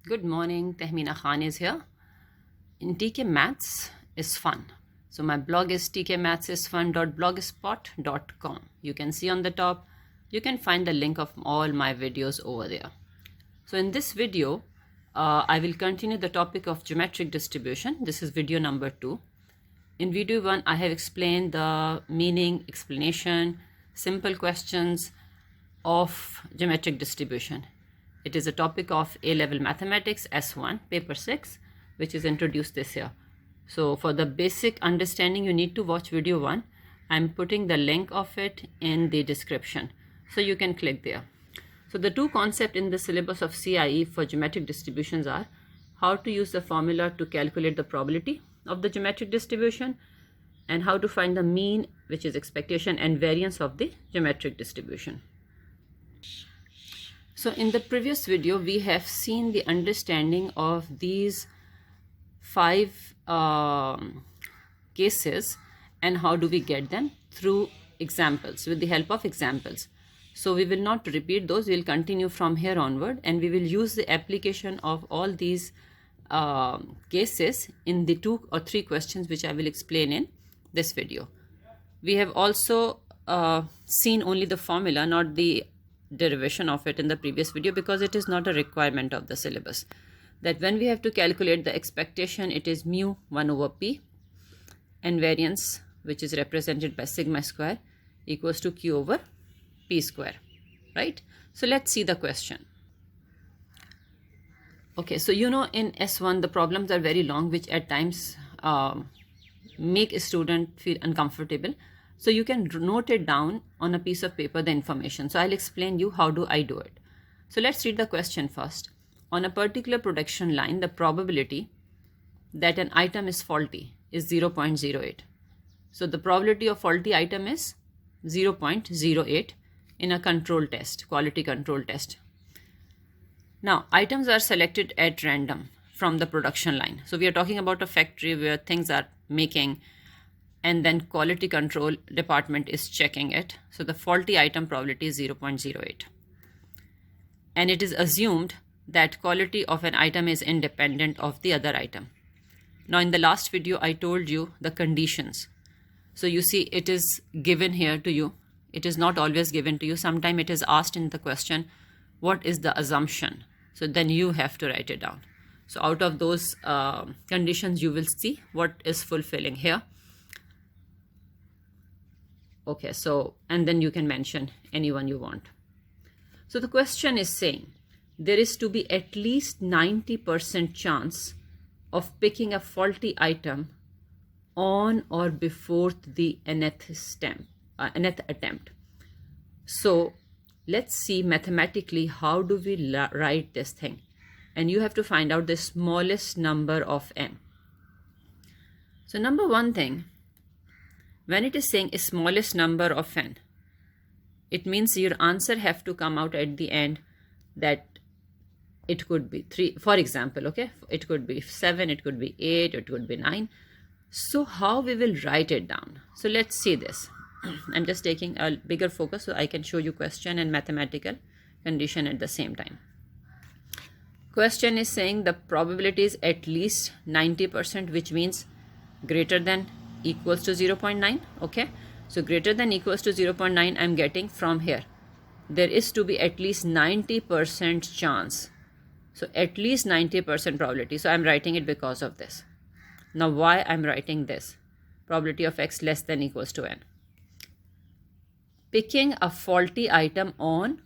Good morning, Tehmina Khan is here. In TKMaths is fun. So my blog is tkmathsisfun.blogspot.com. You can see on the top, you can find the link of all my videos over there. So in this video, I will continue the topic of geometric distribution. This is video number 2. In video 1, I have explained the meaning, explanation, simple questions of geometric distribution. It is a topic of A-level mathematics S1 paper 6, which is introduced this year. So for the basic understanding, you need to watch video 1. I'm putting the link of it in the description, so you can click there. So the two concepts in the syllabus of CAIE for geometric distributions are how to use the formula to calculate the probability of the geometric distribution and how to find the mean, which is expectation, and variance of the geometric distribution. So in the previous video, we have seen the understanding of these 5 cases and how do we get them through examples, with the help of examples. So we will not repeat those, we will continue from here onward, and we will use the application of all these cases in the 2 or 3 questions which I will explain in this video. We have also seen only the formula, not the derivation of it in the previous video, because it is not a requirement of the syllabus. That when we have to calculate the expectation, it is mu 1 over p, and variance, which is represented by sigma square, equals to q over p square, right? So let's see the question. Okay, so you know in S1 the problems are very long, which at times make a student feel uncomfortable. So you can note it down on a piece of paper, the information. So I'll explain you how do I do it. So let's read the question first. On a particular production line, the probability that an item is faulty is 0.08. So the probability of faulty item is 0.08 in a control test, quality control test. Now, items are selected at random from the production line. So we are talking about a factory where things are making, and then quality control department is checking it. So the faulty item probability is 0.08. And it is assumed that quality of an item is independent of the other item. Now in the last video, I told you the conditions. So you see it is given here to you. It is not always given to you. Sometimes it is asked in the question, what is the assumption? So then you have to write it down. So out of those conditions, you will see what is fulfilling here. Okay, so, and then you can mention anyone you want. So the question is saying there is to be at least 90% chance of picking a faulty item on or before the nth attempt. So let's see mathematically how do we write this thing. And you have to find out the smallest number of n. So number one thing, when it is saying a smallest number of n, it means your answer have to come out at the end that it could be 3, for example, okay? It could be 7, it could be 8, it could be 9. So how we will write it down? So let's see this. I'm just taking a bigger focus so I can show you question and mathematical condition at the same time. Question is saying the probability is at least 90%, which means greater than equals to 0.9. okay, so greater than equals to 0.9 I'm getting from here. There is to be at least 90% chance. So at least 90% probability. So I'm writing it because of this. Now why I'm writing this? Probability of x less than equals to n. Picking a faulty item on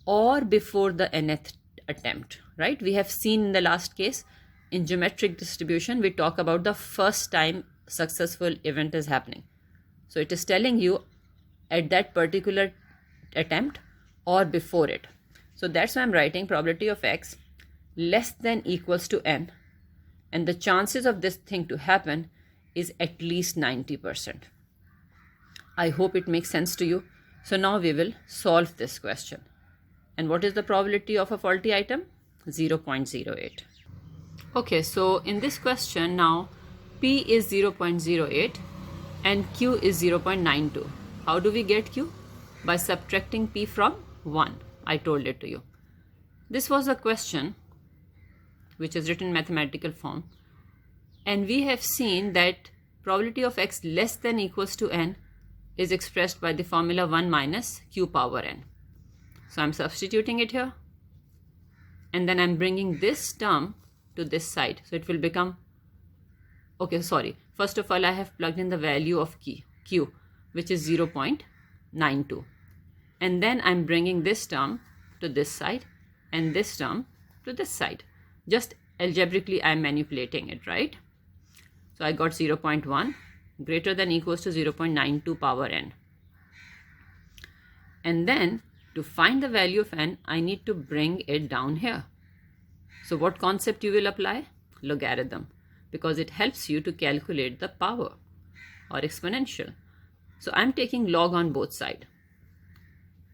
or before the nth attempt, right? We have seen in the last case in geometric distribution, we talk about the first time successful event is happening. So it is telling you at that particular attempt or before it. So that's why I'm writing probability of x less than equals to n, and the chances of this thing to happen is at least 90%. I hope it makes sense to you. So now we will solve this question. And what is the probability of a faulty item? 0.08. Okay, so in this question now, P is 0.08 and Q is 0.92. How do we get Q? By subtracting P from 1. I told it to you. This was a question which is written in mathematical form. And we have seen that probability of x less than equals to n is expressed by the formula 1 minus q power n. So I'm substituting it here. And then I'm bringing this term to this side. So it will become, okay, sorry. First of all, I have plugged in the value of q, which is 0.92. And then I'm bringing this term to this side and this term to this side. Just algebraically, I'm manipulating it, right? So I got 0.1 greater than equals to 0.92 power n. And then to find the value of n, I need to bring it down here. So what concept you will apply? Logarithm, because it helps you to calculate the power or exponential. So I'm taking log on both sides.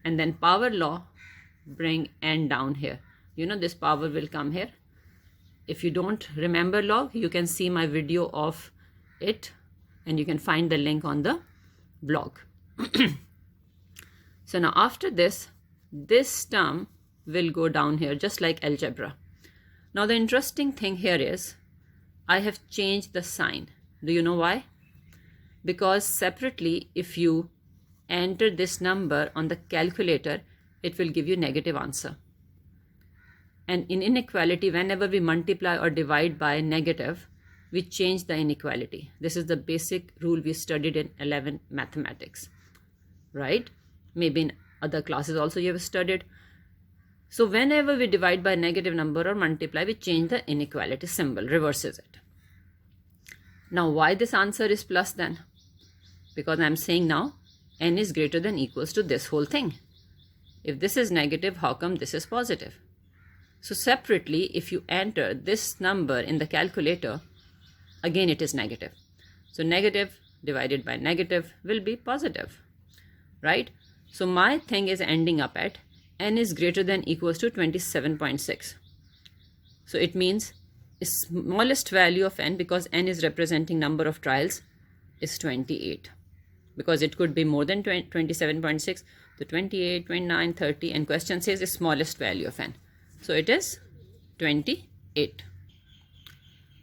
And then power law, bring n down here. You know, this power will come here. If you don't remember log, you can see my video of it and you can find the link on the blog. So now after this, this term will go down here just like algebra. Now the interesting thing here is I have changed the sign. Do you know why? Because separately, if you enter this number on the calculator, it will give you negative answer. And in inequality, whenever we multiply or divide by negative, we change the inequality. This is the basic rule we studied in 11 mathematics, right? Maybe in other classes also you have studied. So whenever we divide by negative number or multiply, we change the inequality symbol, reverses it. Now why this answer is plus then? Because I'm saying now n is greater than equals to this whole thing. If this is negative, how come this is positive? So separately, if you enter this number in the calculator, again it is negative. So negative divided by negative will be positive, right? So my thing is ending up at n is greater than equals to 27.6. So it means the smallest value of n, because n is representing number of trials, is 28. Because it could be more than 27.6, so 28, 29, 30, and question says the smallest value of n. So it is 28.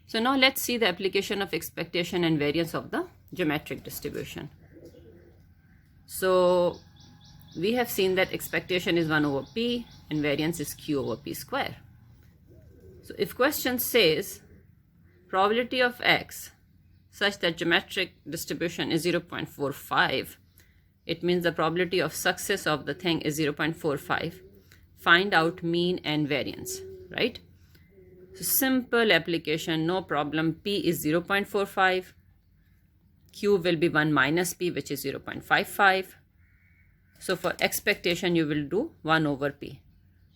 So now let's see the application of expectation and variance of the geometric distribution. So we have seen that expectation is 1 over p and variance is q over p square. So if question says probability of x such that geometric distribution is 0.45, it means the probability of success of the thing is 0.45. Find out mean and variance, right? So simple application, no problem. P is 0.45. Q will be 1 minus p, which is 0.55. So for expectation, you will do 1 over p.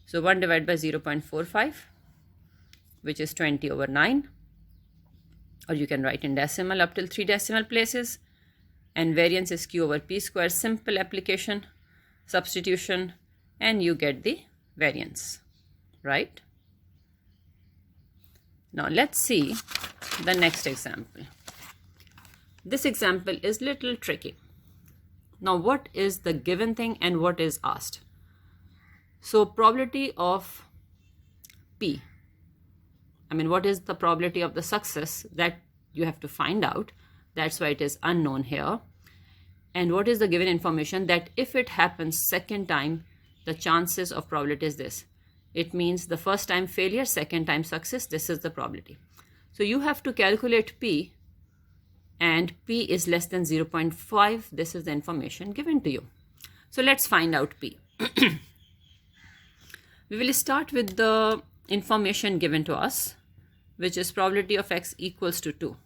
So 1 divided by 0.45, which is 20 over 9. Or you can write in decimal up till 3 decimal places. And variance is q over p square. Simple application, substitution, and you get the variance, right? Now let's see the next example. This example is little tricky. Now what is the given thing and what is asked? So probability of p, what is the probability of the success, that you have to find out. That's why it is unknown here. And what is the given information? That if it happens second time, the chances of probability is this. It means the first time failure, second time success, this is the probability. So you have to calculate p, and p is less than 0.5. This is the information given to you. So let's find out p. We will start with the information given to us, which is probability of x equals to 2.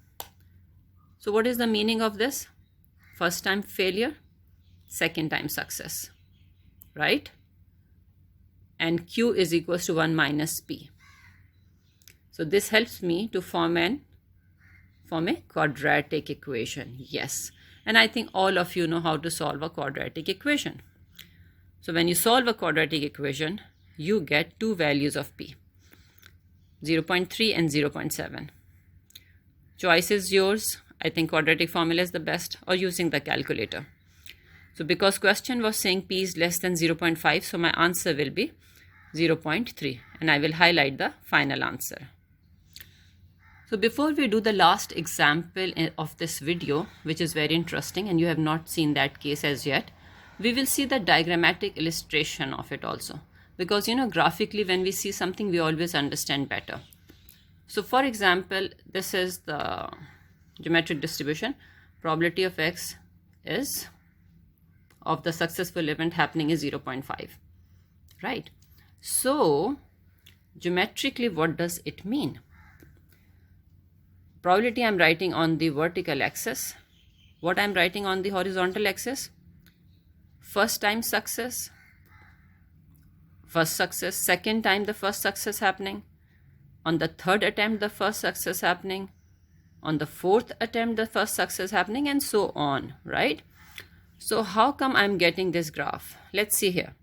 So what is the meaning of this? First time failure, second time success, right? And q is equals to 1 minus p. So this helps me to form a quadratic equation. Yes, and I think all of you know how to solve a quadratic equation. So when you solve a quadratic equation, you get two values of p, 0.3 and 0.7. Choice is yours. I think quadratic formula is the best, or using the calculator. So because question was saying p is less than 0.5, so my answer will be 0.3, and I will highlight the final answer, So before we do the last example of this video, which is very interesting and you have not seen that case as yet, we will see the diagrammatic illustration of it also. Because graphically when we see something, we always understand better. So for example, this is the geometric distribution. Probability of X is of the successful event happening is 0.5, right? So geometrically, what does it mean? Probability I'm writing on the vertical axis. What I'm writing on the horizontal axis? First time success, first success, second time the first success happening, on the third attempt the first success happening, on the fourth attempt the first success happening, and so on, right? So how come I'm getting this graph? Let's see here.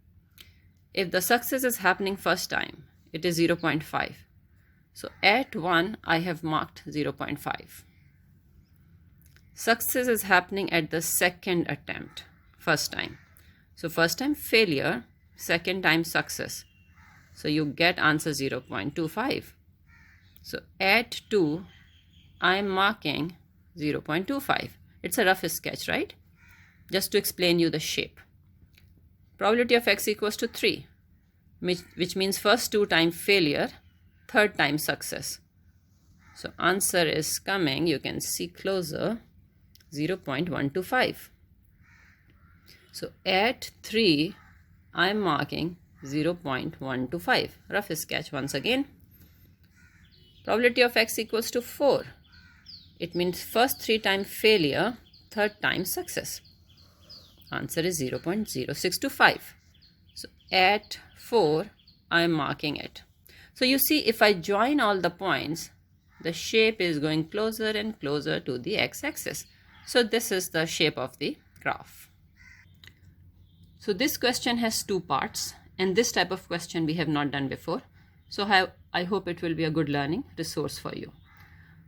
If the success is happening first time, it is 0.5. So at 1, I have marked 0.5. Success is happening at the second attempt, first time. So first time failure, second time success. So you get answer 0.25. So at 2, I'm marking 0.25. It's a rough sketch, right? Just to explain you the shape. Probability of X equals to 3, which means first 2 time failure, third time success. So answer is coming, you can see closer, 0.125. So at 3, I'm marking 0.125. Rough sketch once again. Probability of X equals to 4. It means first 3 time failure, third time success. Answer is 0.0625. So at 4, I'm marking it. So you see, if I join all the points, the shape is going closer and closer to the x-axis. So this is the shape of the graph. So this question has 2 parts, and this type of question we have not done before. So I hope it will be a good learning resource for you.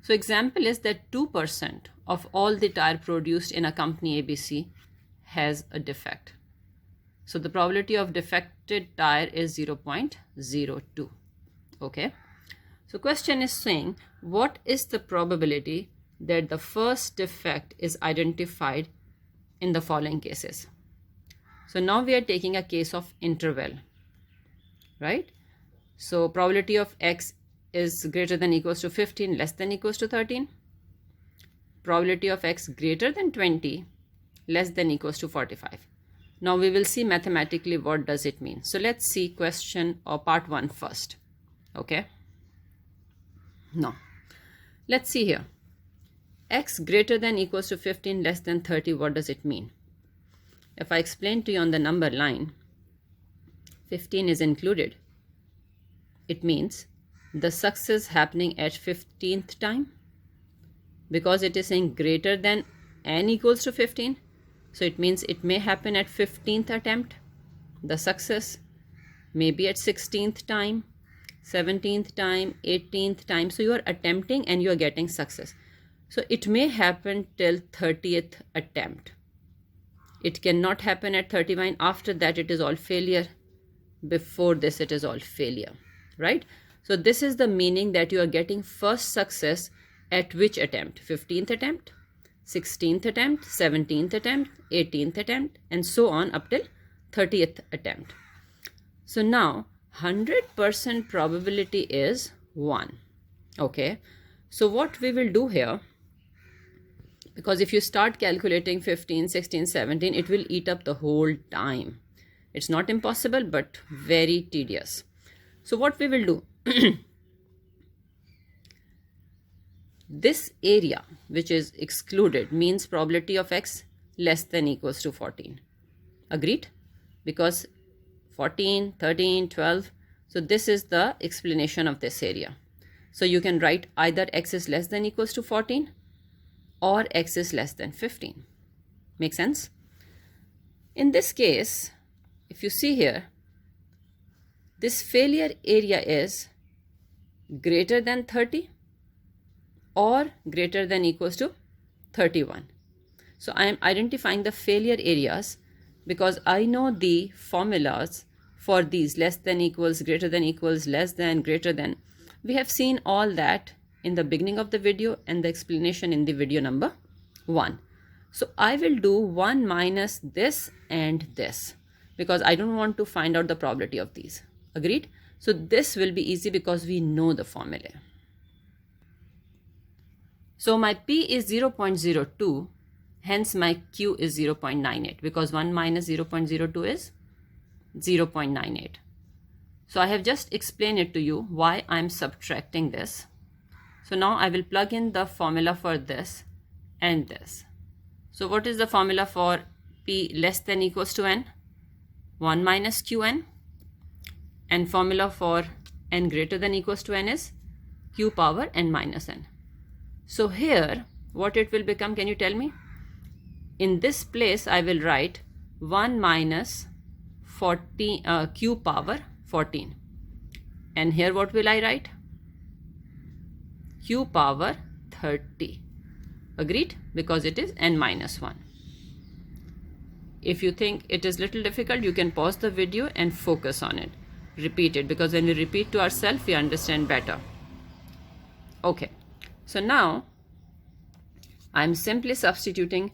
So example is that 2% of all the tire produced in a company ABC has a defect. So the probability of defected tire is 0.02. Okay. So question is saying, what is the probability that the first defect is identified in the following cases? So now we are taking a case of interval, right? So probability of X is greater than equals to 15, less than equals to 13. Probability of X greater than 20, less than equals to 45. Now we will see mathematically what does it mean. So let's see question or part 1 first. Okay. Now let's see here. X greater than equals to 15, less than 30, what does it mean? If I explain to you on the number line, 15 is included. It means the success happening at 15th time, because it is saying greater than n equals to 15. So it means it may happen at 15th attempt. The success may be at 16th time, 17th time, 18th time. So you are attempting and you are getting success. So it may happen till 30th attempt. It cannot happen at 31. After that it is all failure. Before this it is all failure, right? So this is the meaning that you are getting first success at which attempt? 15th attempt, 16th attempt, 17th attempt, 18th attempt, and so on up till 30th attempt. So now 100% probability is 1. Okay. So what we will do here, because if you start calculating 15, 16, 17, it will eat up the whole time. It's not impossible, but very tedious. So what we will do, this area which is excluded means probability of X less than equals to 14. Agreed? Because 14, 13, 12. So this is the explanation of this area. So you can write either X is less than equals to 14 or X is less than 15. Make sense? In this case, if you see here, this failure area is greater than 30 or greater than equals to 31. So I am identifying the failure areas because I know the formulas for these: less than equals, greater than equals, less than, greater than. We have seen all that in the beginning of the video and the explanation in the video number 1. So I will do 1 minus this and this because I don't want to find out the probability of these. Agreed? So this will be easy because we know the formula. So my P is 0.02, hence my Q is 0.98 because 1 minus 0.02 is 0.98. So I have just explained it to you why I'm subtracting this. So now I will plug in the formula for this and this. So what is the formula for P less than equals to N? 1 minus Qn. And formula for N greater than equals to N is Q power N minus N. So here, what it will become, can you tell me? In this place, I will write 1 minus 14, Q power 14. And here what will I write? Q power 30. Agreed? Because it is N minus 1. If you think it is little difficult, you can pause the video and focus on it. Repeat it, because when we repeat to ourselves, we understand better. Okay. So now, I'm simply substituting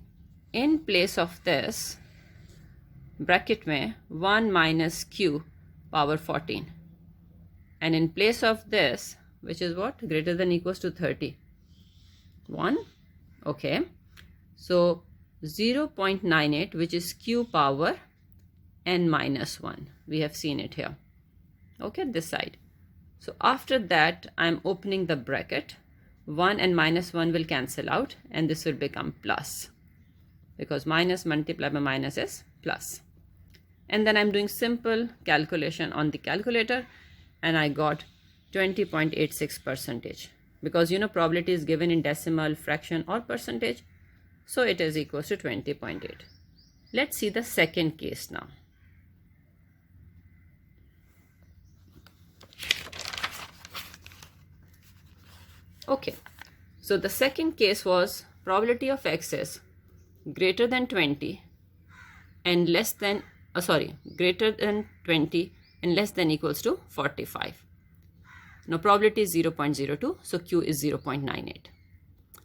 in place of this, bracket mein 1 minus Q power 14. And in place of this, which is what? Greater than equals to 30. 1. Okay. So 0.98, which is Q power N minus 1. We have seen it here. Okay, this side. So after that, I'm opening the bracket. 1 and minus 1 will cancel out and this will become plus. Because minus multiplied by minus is plus. And then I'm doing simple calculation on the calculator and I got 20.86%. Because you know probability is given in decimal, fraction or percentage. So it is equals to 20.8. Let's see the second case now. Okay, so the second case was probability of X is greater than 20 and less than, greater than 20 and less than equals to 45. Now probability is 0.02, so Q is 0.98.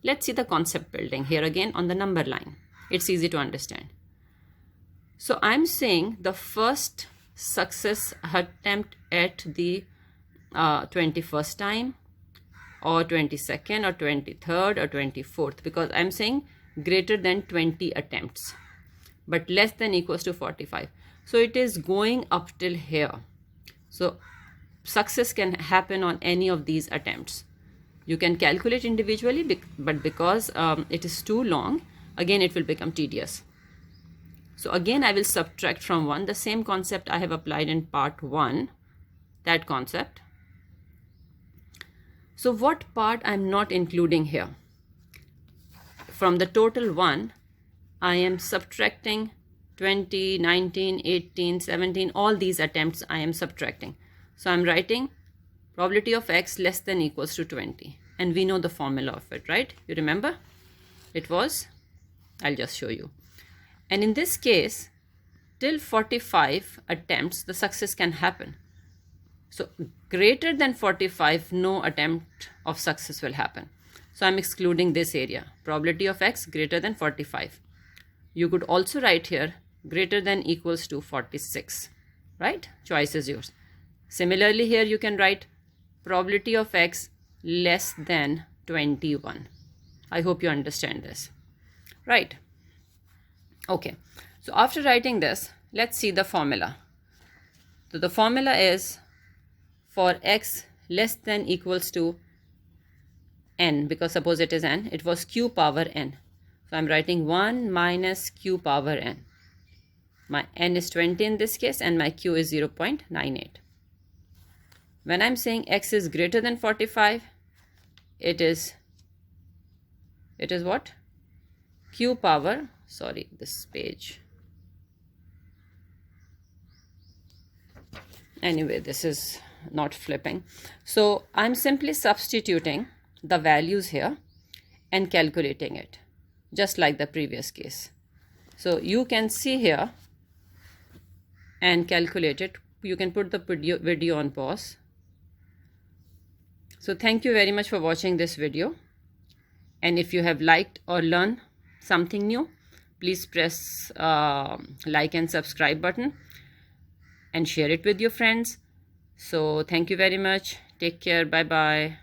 Let's see the concept building here again on the number line. It's easy to understand. So I'm saying the first success attempt at the 21st time, or 22nd or 23rd or 24th, because I'm saying greater than 20 attempts but less than equals to 45. So it is going up till here. So success can happen on any of these attempts. You can calculate individually, but because it is too long, again it will become tedious. So again I will subtract from 1 the same concept I have applied in part 1, that concept. So what part I'm not including here? From the total 1, I am subtracting 20, 19, 18, 17, all these attempts I am subtracting. So I'm writing probability of X less than equals to 20. And we know the formula of it, right? You remember? It was, I'll just show you. And in this case, till 45 attempts, the success can happen. So greater than 45, no attempt of success will happen. So I'm excluding this area, probability of X greater than 45. You could also write here greater than equals to 46, right? Choice is yours. Similarly here you can write probability of X less than 21. I hope you understand this, right? Okay, so after writing this, let's see the formula. So the formula is for X less than equals to N, because suppose it is N, it was Q power N. So I'm writing 1 minus Q power N. My N is 20 in this case and my Q is 0.98. When I'm saying X is greater than 45, it is what? Q power, sorry, this page. Anyway, this is not flipping. So I'm simply substituting the values here and calculating it, just like the previous case. So you can see here and calculate it. You can put the video on pause. So thank you very much for watching this video. And if you have liked or learned something new, please press like and subscribe button and share it with your friends. So thank you very much. Take care. Bye bye.